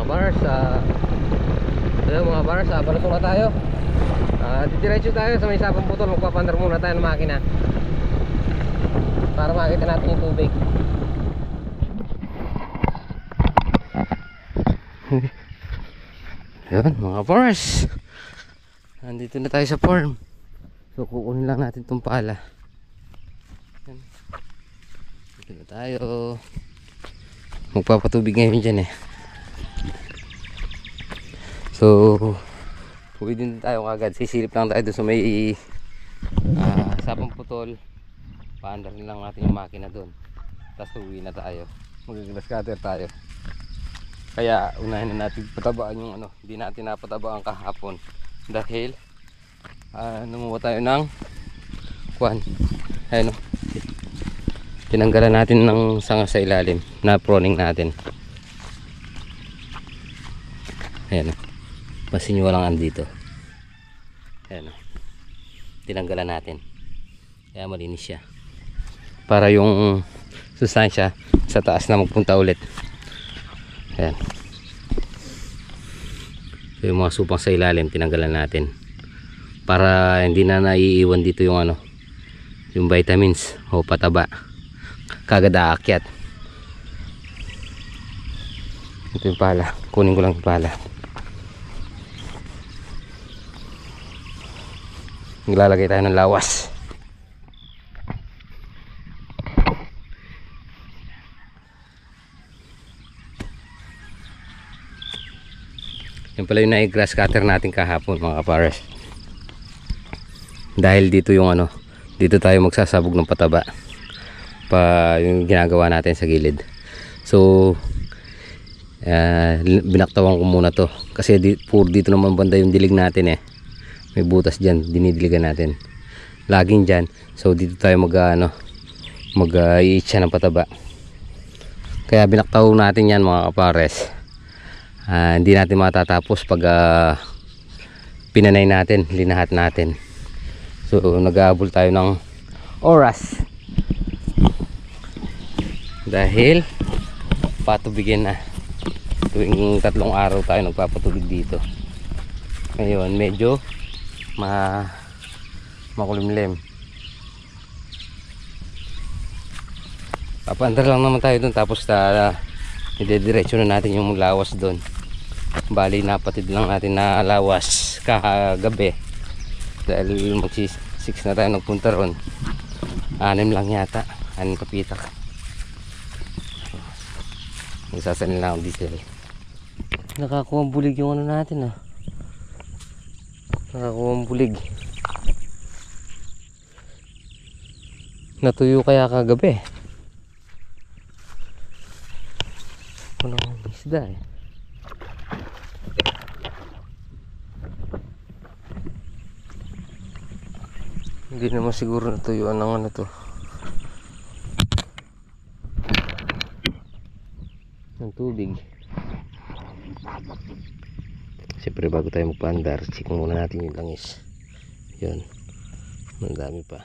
mga bars. Ayun mga bars, balusong na tayo. Didiretso tayo sa may Sapang Putol. Magpapandar muna tayo ng makina para makita natin yung tubig. Ayun mga bars, nandito na tayo sa farm. So kukunin lang natin itong pala. Dito na tayo. Magpapatubig ngayon dyan eh. So uwi din tayo kagad. Sisilip lang tayo doon sa may Sapang Putol. Paandarin lang natin yung makina doon. Tapos uwi na tayo. Mag-glass cutter tayo. Kaya unahin na natin patabaan yung ano. Hindi natin napatabaan kahapon dahil numuha tayo ng kwan. Ayun o. Tinanggalan natin ng sanga sa ilalim na proning natin. Ayan o. Masinyo lang andito. Ayan o. Tinanggalan natin. Kaya malinis siya. Para yung sustansya sa taas na magpunta ulit. Ayan. So yung mga supang sa ilalim tinanggalan natin. Para hindi na naiiwan dito yung ano. Yung vitamins o pataba. Kagad aakyat. Ito yung pala. Kunin ko lang yung pala. Naglalagay tayo ng lawas. Yan pala yung nai-grass cutter natin kahapon mga kapares. Dahil dito yung ano, dito tayo magsasabog ng pataba. Yung ginagawa natin sa gilid. So binaktawan ko muna to kasi puro dito naman banda yung dilig natin eh. May butas dyan, dinidiligan natin laging dyan. So dito tayo mag-iitsa ng pataba. Kaya binaktaw natin yan mga kapares. Hindi natin matatapos pag pinanay natin, linahat natin. So nag-aabol tayo ng oras dahil patubigin na. Tuwing 3 araw tayo nagpapatubig dito. Ngayon medyo makulimlim. Papaandar lang naman tayo dun. Tapos idediretso na natin yung lawas dun. Bali napatid lang natin na lawas kagabi dahil mag 6 na tayo nagpunta ron. 6 lang yata, 6 kapitak. Magsasalin lang ang diesel. Nakakuha ang bulig yung ano natin ah. Nakakuha ang bulig. Natuyo kaya kagabi. Walang isda eh. Hindi naman siguro natuyuan ng ano to. Ng tubig. Siyempre bago tayo magpaandar, check muna natin yung langis. Yun, madami pa.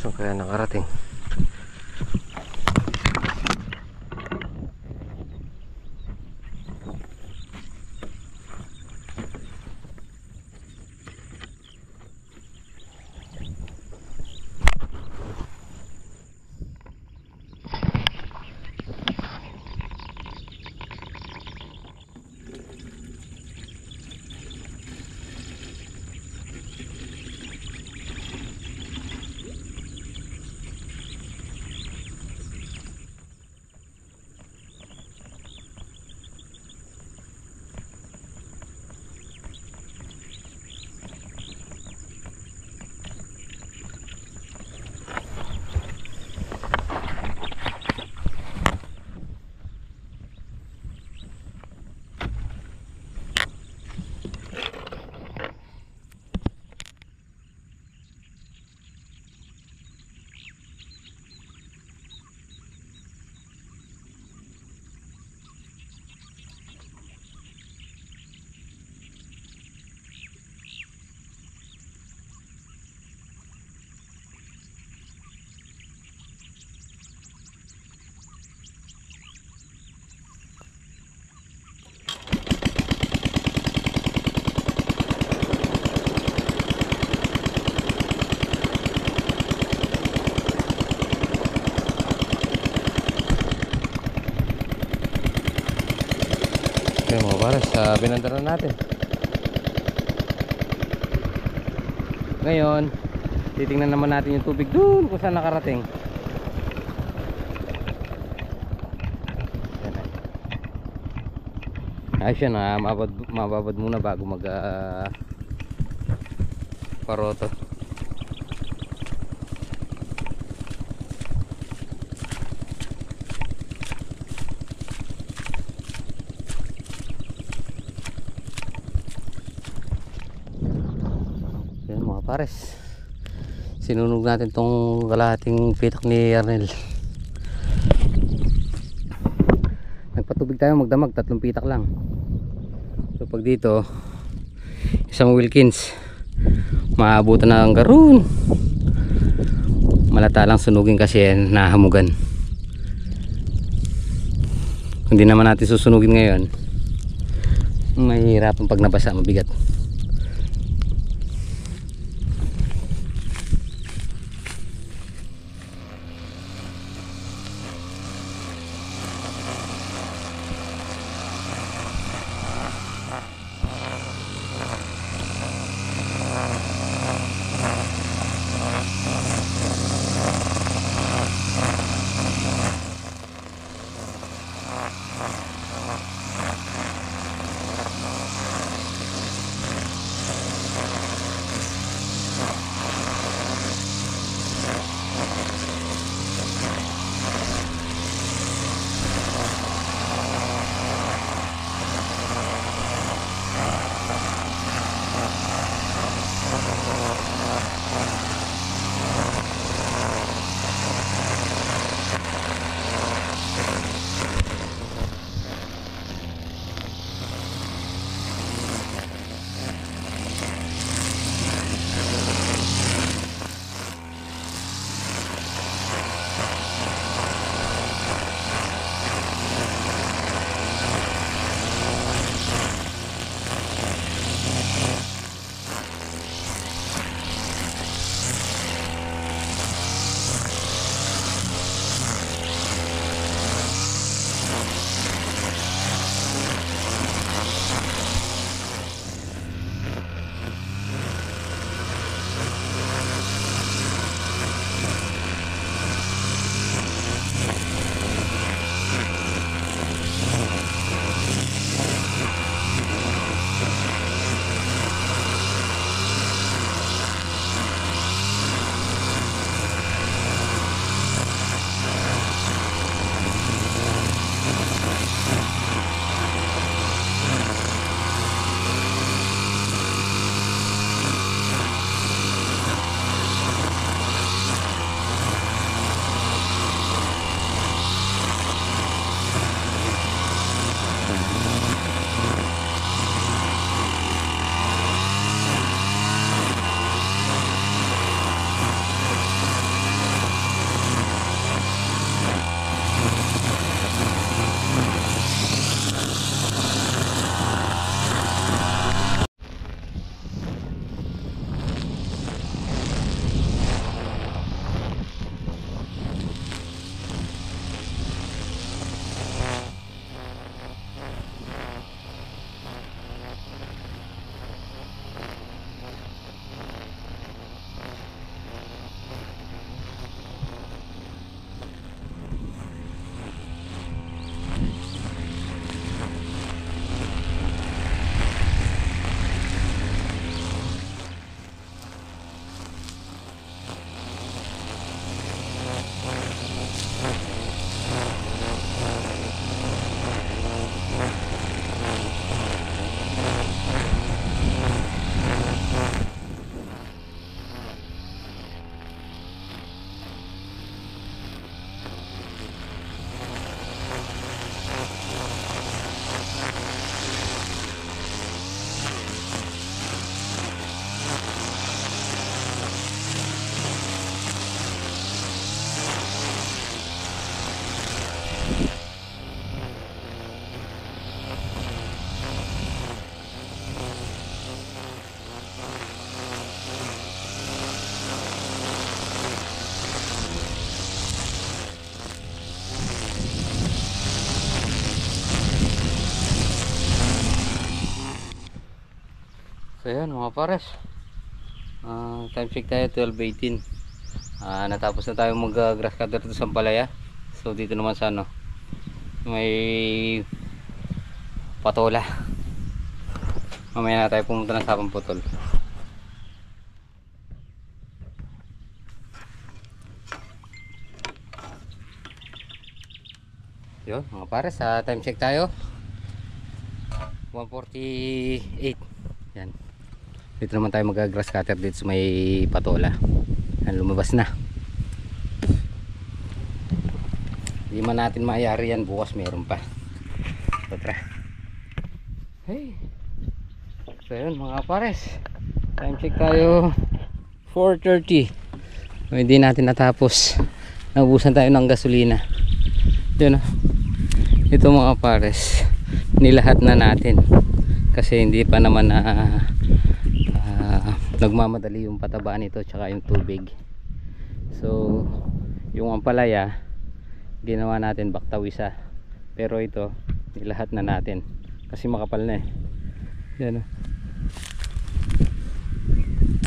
So kaya nakarating. Para sa binandaran natin. Ngayon, titingnan naman natin yung tubig dun kung saan nakarating. Ayos yan, mababad muna bago mag paroto. Yan mga pares, sinunog natin tong kalahating pitak ni Arnel. Nagpatubig tayo magdamag, 3 pitak lang. So pag dito isang Wilkins, maabutan na ang garoon. Malata lang sunugin kasi yan, nahamugan. Kung di naman natin susunugin ngayon, mahihirapan pag nabasa, mabigat. So yan mga pares, time check tayo 12:18. Natapos na tayo mag grass cutter dito sa Ampalaya. So dito naman sa ano, may patola. Mamaya na tayo pumunta ng Sapang Putol. Yun mga pares, time check tayo 1:48. Yan, dito naman tayo mag grass cutter dito sa may patola. Yan, lumabas na. Hindi man natin maayari yan, bukas meron pa. So tara. Hey, so yun mga pares, time check tayo 4:30. So, hindi natin natapos, naubusan tayo ng gasolina. Yun o, ito mga pares, nilahat na natin kasi hindi pa naman nagmamadali yung pataba nito tsaka yung tubig. So yung Ampalaya ginawa natin baktawisa, pero ito nilahat na natin kasi makapal na eh. Yan o,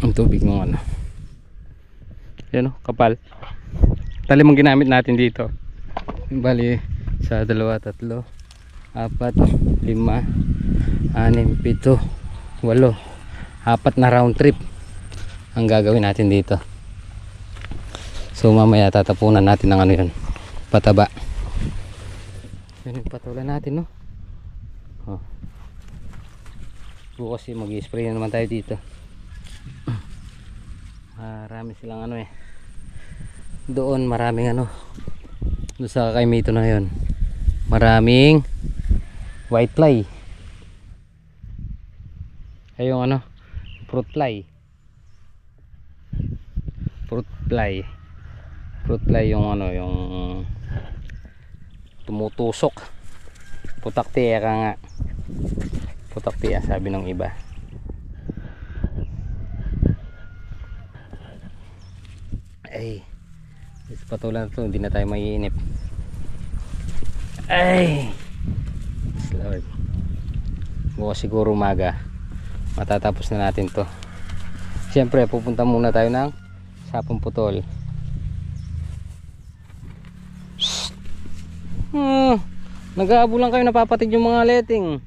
ang tubig ng ano, yan o, kapal. Talim ang ginamit natin dito, bali sa 2, 3, 4, 5, 6, 7, 8, 4 na round trip ang gagawin natin dito. So mamaya tatapunan natin ng ano yun, pataba. Yun yung patulan natin, no? Oh. Bukas mag-spray na naman tayo dito. Marami silang ano eh, doon maraming ano, doon sa Kaimito na yun, maraming white fly. Ay yung ano, fruit fly yung ano, yung tumutusok. Putaktiya ka nga, putaktiya sabi ng iba. Ay, patulan na to, hindi na tayo maiinip. Ay, Lord, bukas siguro umaga matatapos na natin to. Siyempre pupunta muna tayo ng Sapang Putol. Nag-aabo lang kayo, napapatid yung mga letting.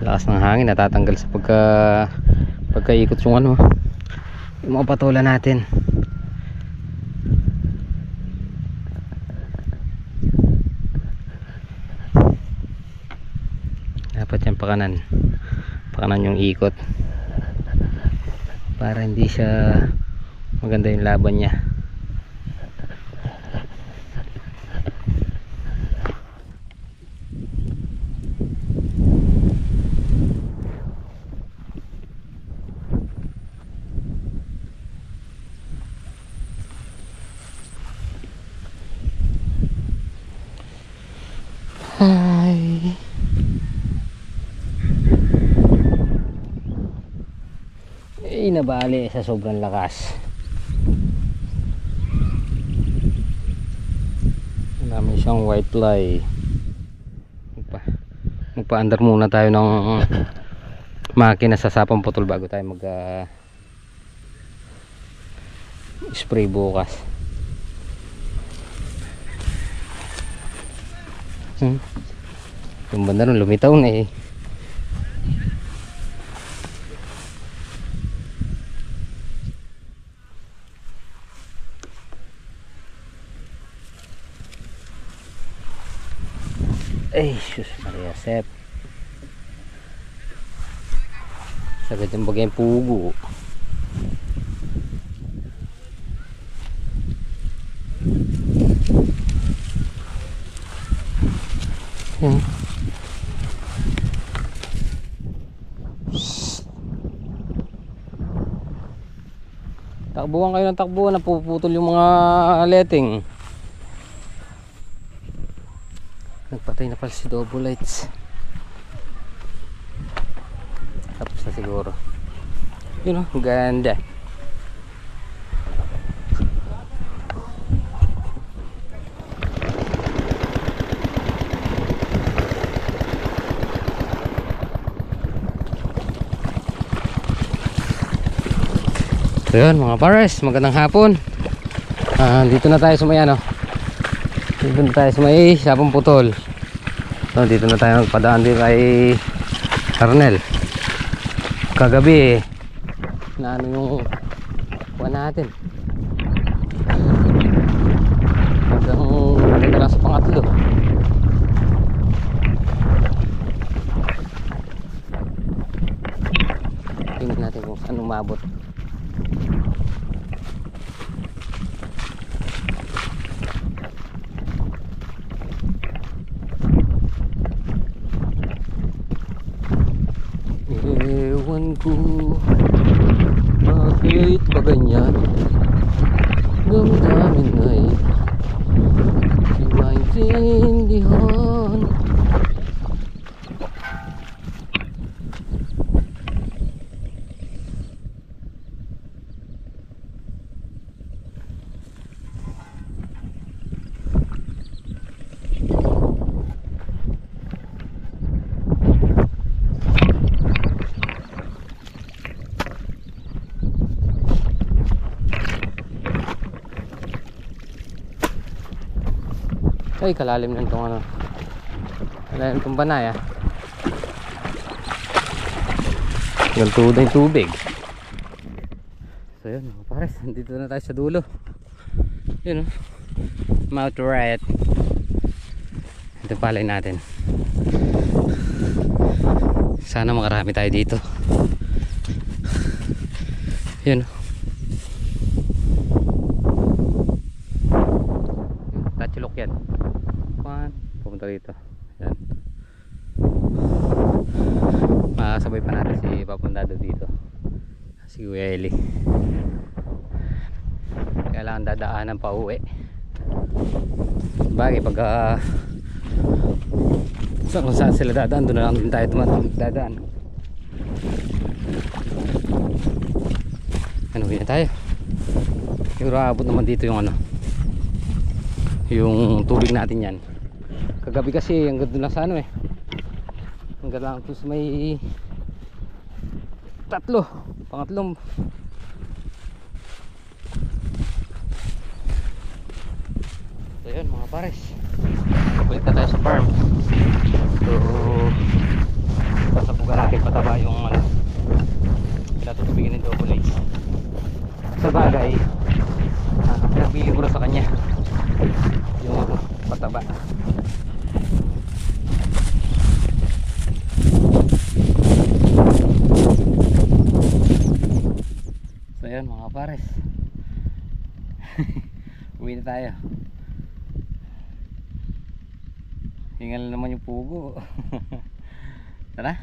Lakas ng hangin, natatanggal sa pagkaikot yung ano, yung mga patola natin. Dapat yan pakanan yung ikot para hindi siya maganda yung laban niya. Hi. Nabali sa sobrang lakas. Marami siyang white fly. Magpa-under muna tayo ng makina sa Sapang Putol bago tayo mag spray bukas. Yung banda ron lumitaw na eh. Ay, sus Maria Sep. Sagad yung bagay yung pugo. Yan. Takbuhan kayo ng takbuhan, napuputol yung mga letting. Nagpatay na pala si double lights. Tapos na siguro. Yun o, ganda. So yun mga pares, magandang hapon. Dito na tayo sa may ano. Dito na tayo sa may Sapang Putol. So, dito na tayo magpadaan din kay Arnel. Kagabi na ano yung kuha natin. Hanggang dito lang sa pangatlo. Tingnan natin kung saan umabot. Ewan ko bakit ba ganyan, damdamin ay di maintindihan. Ay, kalalim na itong ano. Kalalim itong banay ah. Ganto na yung tubig. So yun mga pares, dito na tayo sa dulo. Yun oh, Mount Riot. Ito palay natin. Sana makarami tayo dito. Yun oh. Tatchulok yan. Pupunta dito. Yan. Makasabay pa natin si Papundado dito. Si Kuya Eli. Kailangan dadaanan pa uwi. Bagay pag kung saan sila dadaan, doon na lang din tayo dadaan. Ano yun tayo? Siguro abot naman dito yung ano, yung tubig natin yan. Kagabi kasi hanggang doon lang sa ano eh, hanggang lang ito sa may pangatlong. So yun mga pares, balik na tayo sa farm. So pasapugan natin pataba yung ano, pinatutubigin ng double A's. Sa bagay pinagbili ko na sa kanya yung pataba. So yun mga pares, uwi na tayo. Hingal naman yung pugo. Tara,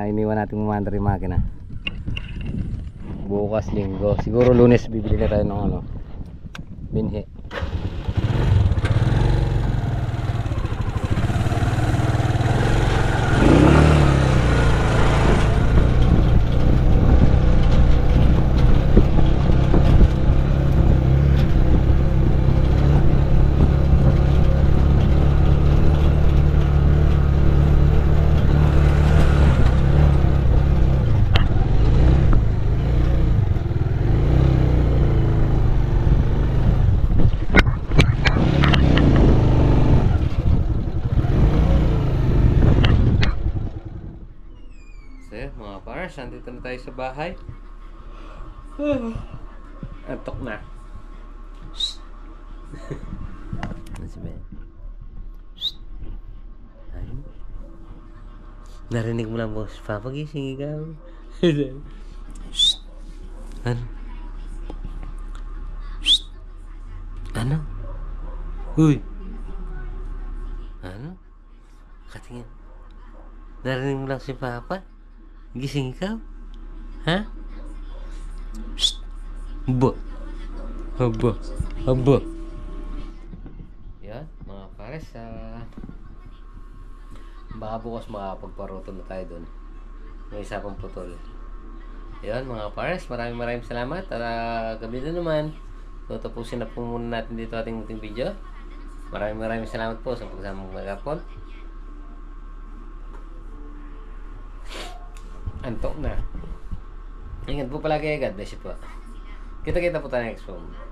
iniwan natin mamandar yung makina. Bukas linggo, siguro Lunes bibili na tayo ng ano, binhi. Mga pares, nandito na tayo sa bahay. Antok na. Ano si Ben? Narinig mo lang boss, papagising ikaw. Ano? Ano? Uy! Ano? Katingin. Narinig mo lang si Papa? Gising ikaw? Ha? Shhh! Haba! Haba! Haba! Yan, mga pares, baka bukas makapagparoto na tayo dun. May Sapang Putol. Yan mga pares, maraming salamat. At gabi na naman, tapusin na po muna natin dito ating munting video. Maraming salamat po sa pagsama mga kapon. Antok na. Ingat po palagi. God bless you po. Kita-kita po tayo next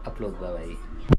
upload. Bye-bye.